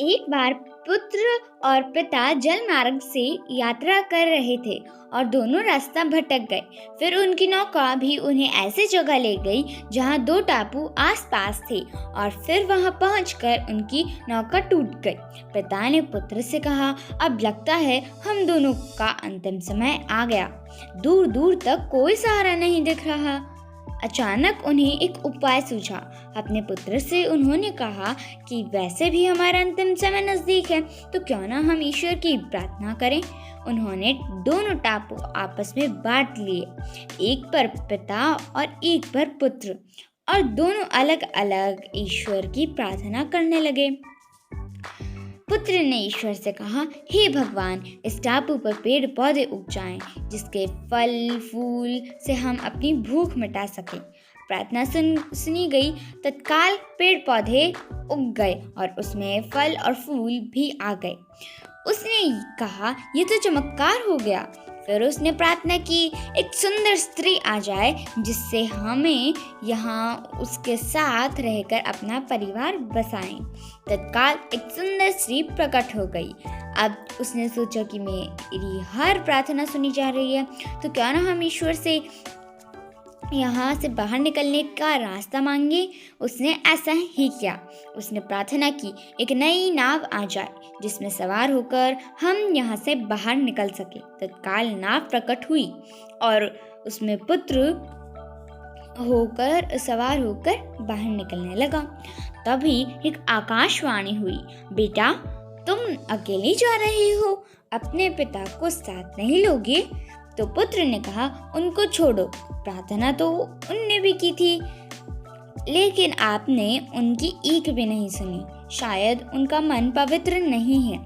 एक बार पुत्र और पिता जलमार्ग से यात्रा कर रहे थे और दोनों रास्ता भटक गए। फिर उनकी नौका भी उन्हें ऐसी जगह ले गई जहां दो टापू आसपास थे और फिर वहां पहुंचकर उनकी नौका टूट गई। पिता ने पुत्र से कहा, अब लगता है हम दोनों का अंतिम समय आ गया। दूर दूर तक कोई सहारा नहीं दिख रहा। अचानक उन्हें एक उपाय सूझा। अपने पुत्र से उन्होंने कहा कि वैसे भी हमारा अंतिम समय नजदीक है, तो क्यों ना हम ईश्वर की प्रार्थना करें। उन्होंने दोनों टापू आपस में बांट लिए, एक पर पिता और एक पर पुत्र, और दोनों अलग अलग ईश्वर की प्रार्थना करने लगे। पुत्र ने ईश्वर से कहा, हे भगवान, इस टापू पर पेड़ पौधे उग जाएं, जिसके फल फूल से हम अपनी भूख मिटा सकें। प्रार्थना सुनी गई। तत्काल पेड़ पौधे उग गए और उसमें फल और फूल भी आ गए। उसने कहा, यह तो चमत्कार हो गया। फिर उसने प्रार्थना की, एक सुंदर स्त्री आ जाए जिससे हमें यहाँ उसके साथ रहकर अपना परिवार बसाएं। तत्काल एक सुंदर स्त्री प्रकट हो गई। अब उसने सोचा कि मेरी हर प्रार्थना सुनी जा रही है, तो क्यों ना हम ईश्वर से यहाँ से बाहर निकलने का रास्ता मांगे। उसने ऐसा ही किया। उसने प्रार्थना की, एक नई नाव आ जाए जिसमें सवार होकर हम यहाँ से बाहर निकल सके। तत्काल नाव प्रकट हुई और उसमें पुत्र सवार होकर बाहर निकलने लगा। तभी एक आकाशवाणी हुई, बेटा, तुम अकेले जा रहे हो, अपने पिता को साथ नहीं लोगे? तो पुत्र ने कहा, उनको छोड़ो, प्रार्थना तो उनने भी की थी, लेकिन आपने उनकी एक भी नहीं सुनी। शायद उनका मन पवित्र नहीं है,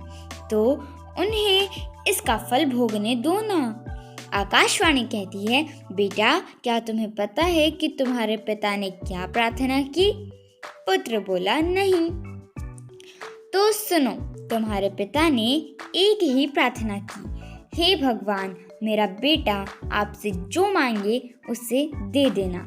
तो उन्हें इसका फल भोगने दो ना। आकाशवाणी कहती है, बेटा, क्या तुम्हें पता है कि तुम्हारे पिता ने क्या प्रार्थना की? पुत्र बोला, नहीं। तो सुनो, तुम्हारे पिता ने एक ही प्रार्थना की, हे भगवान, मेरा बेटा आपसे जो मांगे उसे दे देना।